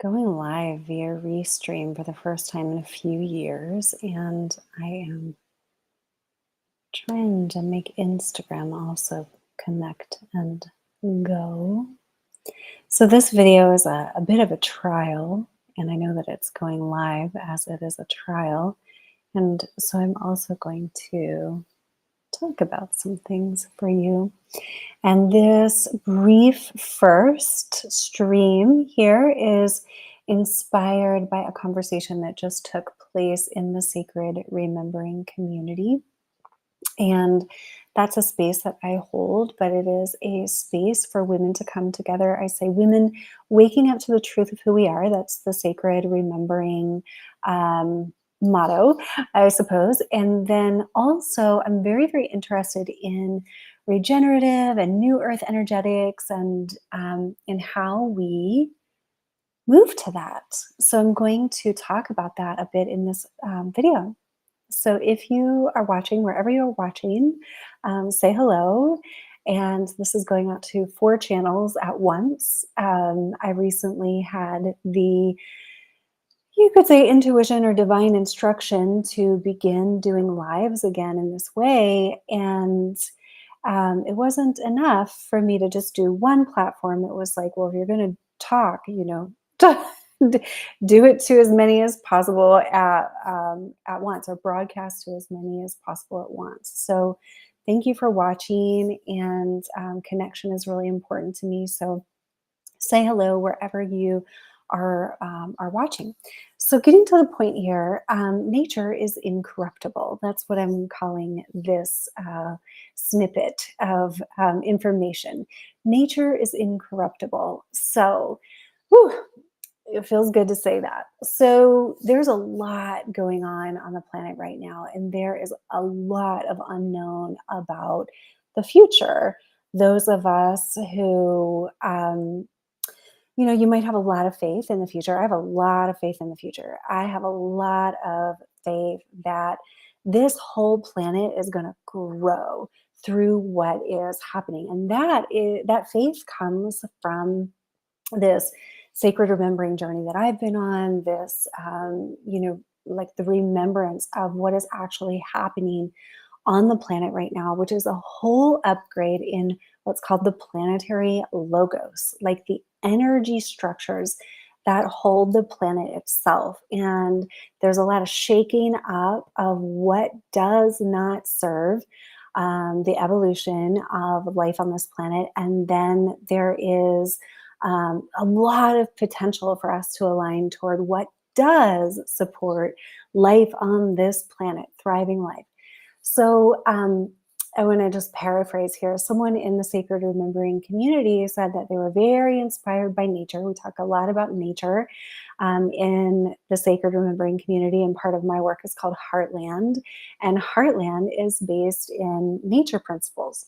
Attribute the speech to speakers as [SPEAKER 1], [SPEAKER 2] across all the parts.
[SPEAKER 1] going live via Restream for the first time in a few years, and I am trying to make Instagram also connect and go. So this video is a bit of a trial, and I know that it's going live as it is a trial. And so I'm also going to talk about some things for you. And this brief first stream here is inspired by a conversation that just took place in the Sacred Remembering community. And that's a space that I hold, but it is a space for women to come together. I say women waking up to the truth of who we are. That's the Sacred Remembering motto, I suppose. And then also, I'm very, very interested in regenerative and new earth energetics and in how we move to that. So I'm going to talk about that a bit in this video. So if you are watching, wherever you're watching, say hello. And this is going out to 4 channels at once. I recently had you could say intuition or divine instruction to begin doing lives again in this way. And it wasn't enough for me to just do one platform. It was like, well, if you're going to talk, do it to as many as possible at once, or broadcast to as many as possible at once. So thank you for watching, and connection is really important to me. So say hello wherever you are watching. So getting to the point here, nature is incorruptible. That's what I'm calling this snippet of information. Nature is incorruptible. So, whew, it feels good to say that. So there's a lot going on the planet right now, and there is a lot of unknown about the future. Those of us who you might have a lot of faith in the future. I have a lot of faith in the future. I have a lot of faith that this whole planet is going to grow through what is happening. And that faith comes from this sacred remembering journey that I've been on, this, like the remembrance of what is actually happening on the planet right now, which is a whole upgrade in what's called the planetary logos, like the energy structures that hold the planet itself. And there's a lot of shaking up of what does not serve the evolution of life on this planet. And then there is a lot of potential for us to align toward what does support life on this planet, thriving life. So I want to just paraphrase here. Someone in the Sacred Remembering community said that they were very inspired by nature. We talk a lot about nature in the Sacred Remembering community, and part of my work is called Heartland. And Heartland is based in nature principles.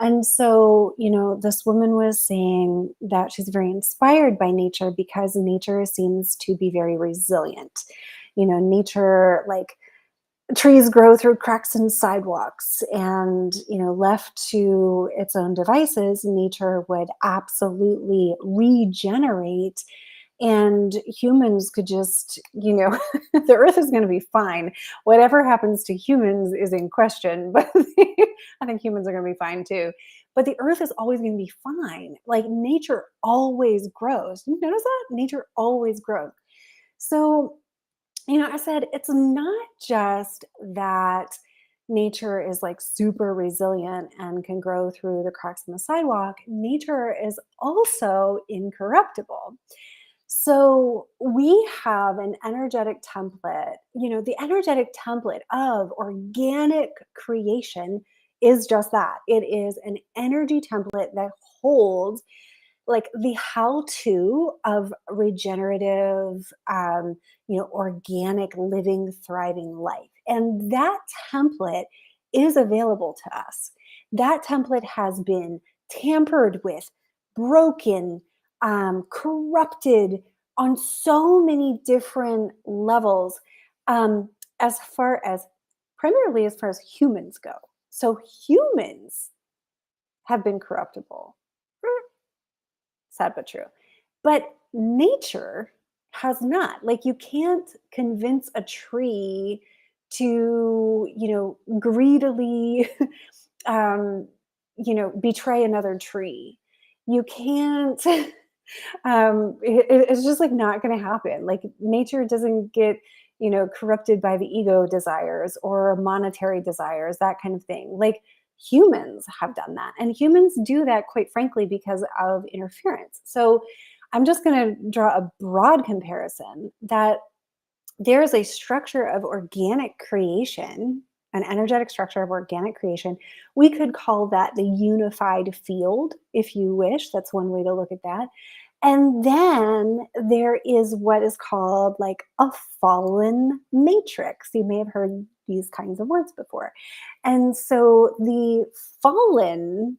[SPEAKER 1] And so, this woman was saying that she's very inspired by nature because nature seems to be very resilient. Nature, like, trees grow through cracks in sidewalks, and left to its own devices, nature would absolutely regenerate, and humans could just the earth is going to be fine. Whatever happens to humans is in question, but I think humans are going to be fine too. But the earth is always going to be fine. Like, nature always grows. You notice that? Nature always grows. So I said, it's not just that nature is like super resilient and can grow through the cracks in the sidewalk. Nature is also incorruptible. So we have an energetic template. The energetic template of organic creation is just that. It is an energy template that holds like the how-to of regenerative, organic, living, thriving life. And that template is available to us. That template has been tampered with, broken, corrupted on so many different levels, um, as far as primarily as far as humans go. So humans have been corruptible. Sad but true. But nature has not. Like, you can't convince a tree to, greedily, um, betray another tree. You can't. It's just like not going to happen. Like, nature doesn't get, corrupted by the ego desires or monetary desires, that kind of thing. Like, humans have done that, and humans do that, quite frankly, because of interference. So I'm just going to draw a broad comparison that there is a structure of organic creation, an energetic structure of organic creation. We could call that the unified field, if you wish. That's one way to look at that. And then there is what is called like a fallen matrix. You may have heard these kinds of words before. And so the fallen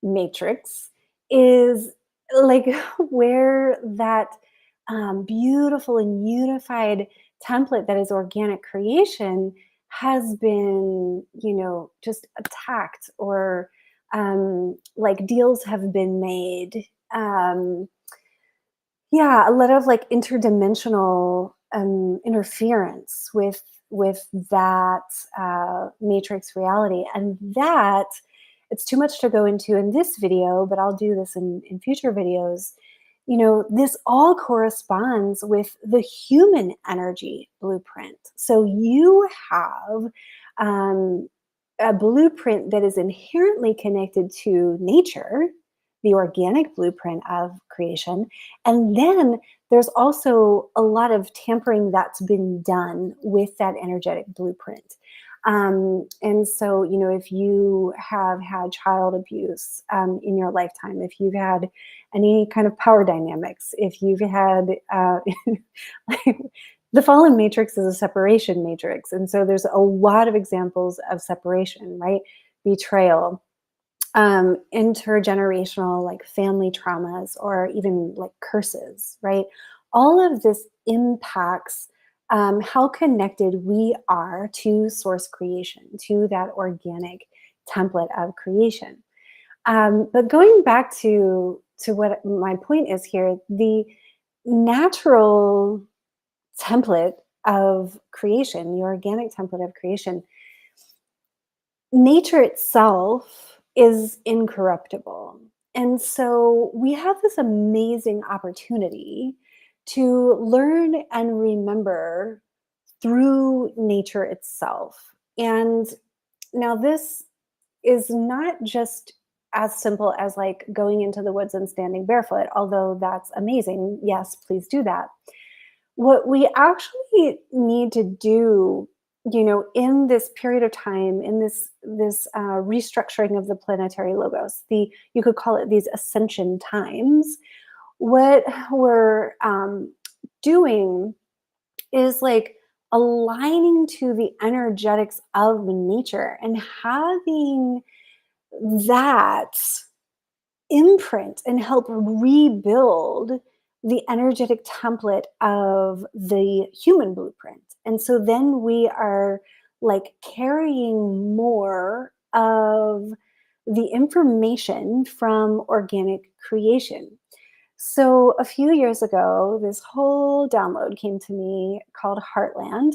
[SPEAKER 1] matrix is like where that beautiful and unified template that is organic creation has been, just attacked, or like deals have been made. Yeah, a lot of like interdimensional interference with that matrix reality, and that it's too much to go into in this video, but I'll do this in future videos. This all corresponds with the human energy blueprint. So you have um, a blueprint that is inherently connected to nature, the organic blueprint of creation. And then there's also a lot of tampering that's been done with that energetic blueprint. And so, if you have had child abuse in your lifetime, if you've had any kind of power dynamics, if you've had, like, the fallen matrix is a separation matrix. And so there's a lot of examples of separation, right? Betrayal, intergenerational, like family traumas, or even like curses, right? All of this impacts how connected we are to source creation, to that organic template of creation. But going back to what my point is here, the natural template of creation, the organic template of creation, nature itself is incorruptible. And so we have this amazing opportunity to learn and remember through nature itself. And now this is not just as simple as like going into the woods and standing barefoot, although that's amazing. Yes, please do that. What we actually need to do, in this period of time, in this restructuring of the planetary logos, you could call it these ascension times. What we're doing is like aligning to the energetics of nature and having that imprint and help rebuild the energetic template of the human blueprint. And so then we are like carrying more of the information from organic creation. So a few years ago, this whole download came to me called Heartland.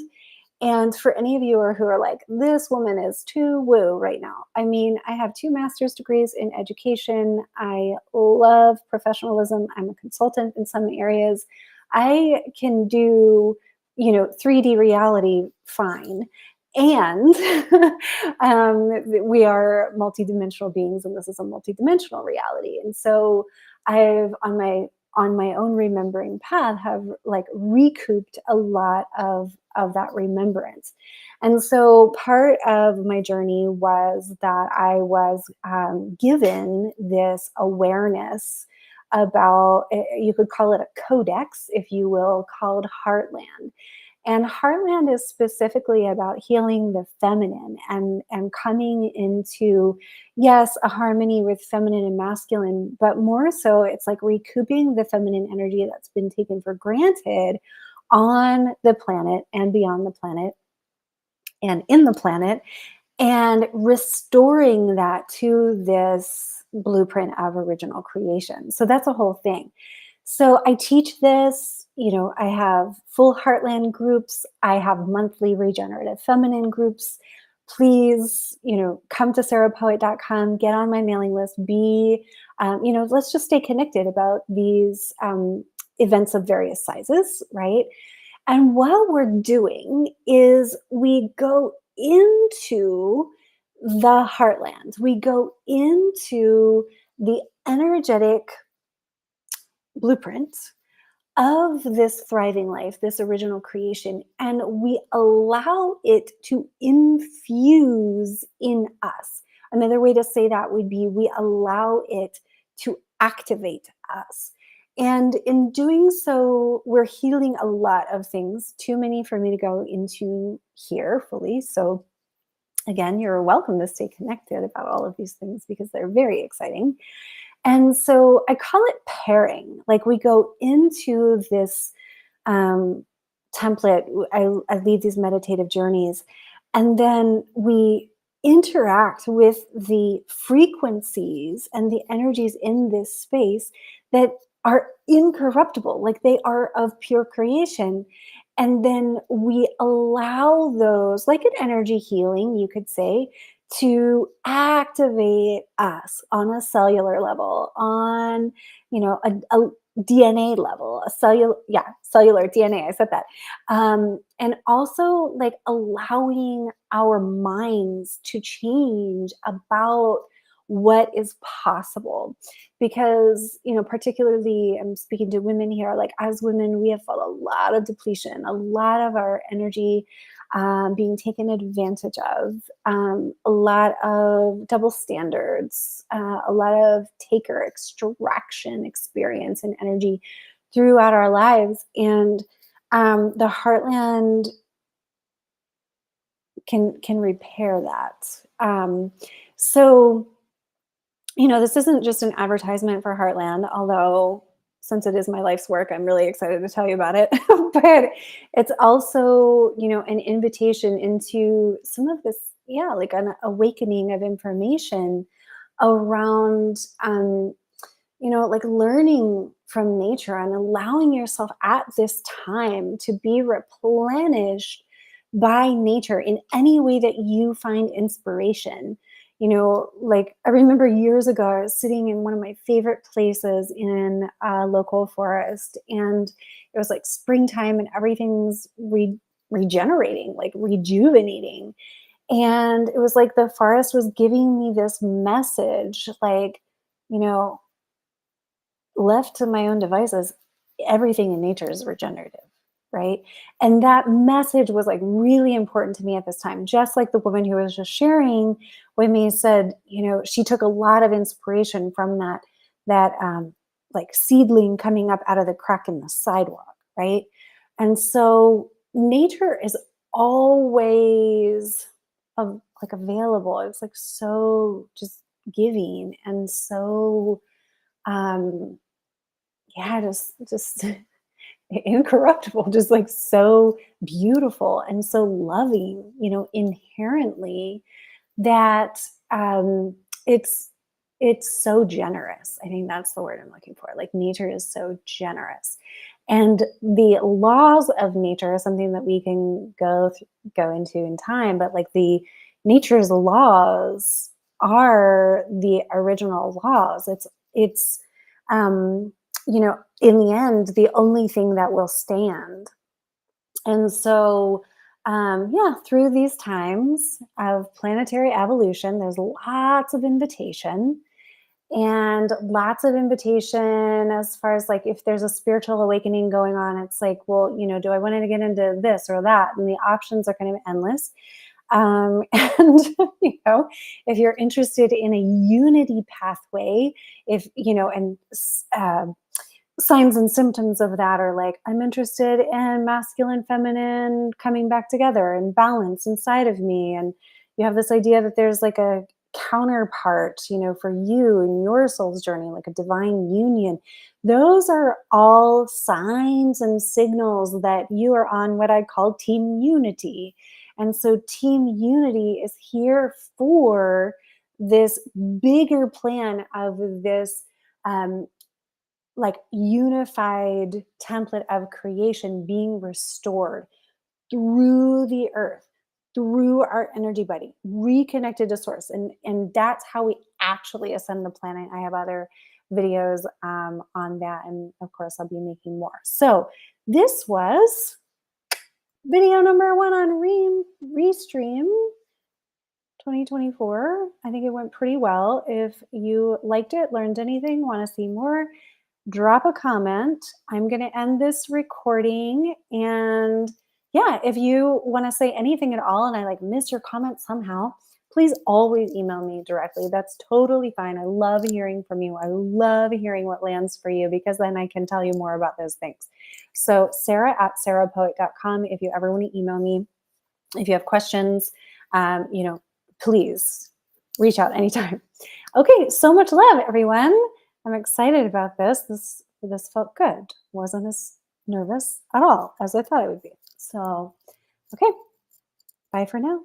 [SPEAKER 1] And for any of you who are like, this woman is too woo right now. I mean, I have 2 master's degrees in education. I love professionalism. I'm a consultant in some areas. I can do, 3D reality fine. And we are multidimensional beings, and this is a multidimensional reality. And so I've on my own remembering path have like recouped a lot of that remembrance. And so part of my journey was that I was given this awareness about, you could call it a codex, if you will, called Heartland. And Heartland is specifically about healing the feminine and coming into, yes, a harmony with feminine and masculine, but more so it's like recouping the feminine energy that's been taken for granted on the planet and beyond the planet and in the planet, and restoring that to this blueprint of original creation. So that's a whole thing. So I teach this I have full Heartland groups. I have monthly regenerative feminine groups. Please, come to sarahpoet.com, get on my mailing list, let's just stay connected about these events of various sizes, right? And what we're doing is we go into the heartland, we go into the energetic blueprint of this thriving life, this original creation, and we allow it to infuse in us. Another way to say that would be we allow it to activate us. And in doing so, we're healing a lot of things, too many for me to go into here fully. So, again, you're welcome to stay connected about all of these things because they're very exciting. And so I call it pairing. Like we go into this um, template, I lead these meditative journeys, and then we interact with the frequencies and the energies in this space that are incorruptible, like they are of pure creation. And then we allow those, like an energy healing, you could say, to activate us on a cellular level, on a DNA level, a cellular DNA. I said that, and also like allowing our minds to change about what is possible, because particularly I'm speaking to women here. Like as women, we have felt a lot of depletion, a lot of our energy being taken advantage of, a lot of double standards, a lot of taker extraction experience and energy throughout our lives. And the heartland can repair that. So this isn't just an advertisement for Heartland, although since it is my life's work, I'm really excited to tell you about it. But it's also, an invitation into some of this, like an awakening of information around, like learning from nature and allowing yourself at this time to be replenished by nature in any way that you find inspiration. Like I remember years ago, I was sitting in one of my favorite places in a local forest, and it was like springtime and everything's regenerating, like rejuvenating. And it was like the forest was giving me this message, like, you know, left to my own devices, everything in nature is regenerative, right? And that message was like really important to me at this time. Just like the woman who was just sharing with me said, she took a lot of inspiration from that like seedling coming up out of the crack in the sidewalk, right? And so nature is always like available. It's like so just giving and so um just incorruptible, just like so beautiful and so loving, inherently, that it's so generous. I think that's the word I'm looking for. Like nature is so generous. And the laws of nature is something that we can go into in time, but like the nature's laws are the original laws. It's um in the end, the only thing that will stand. And so, through these times of planetary evolution, there's lots of invitation and lots of invitation as far as like if there's a spiritual awakening going on, it's like, well, do I want to get into this or that? And the options are kind of endless. And, if you're interested in a unity pathway, if, and signs and symptoms of that are like, I'm interested in masculine, feminine coming back together and balance inside of me. And you have this idea that there's like a counterpart, for you in your soul's journey, like a divine union. Those are all signs and signals that you are on what I call team unity. And so team unity is here for this bigger plan of this um, like unified template of creation being restored through the earth, through our energy body, reconnected to source. And that's how we actually ascend the planet. I have other videos on that. And of course, I'll be making more. So this was video number 1 on Restream 2024. I think it went pretty well. If you liked it, learned anything, want to see more, drop a comment. I'm going to end this recording. And yeah, if you want to say anything at all and I like missed your comment somehow, please always email me directly. That's totally fine. I love hearing from you. I love hearing what lands for you, because then I can tell you more about those things. So sarah@sarahpoet.com if you ever want to email me. If you have questions, please reach out anytime. Okay, so much love, everyone. I'm excited about this. This felt good. Wasn't as nervous at all as I thought it would be. So, okay, bye for now.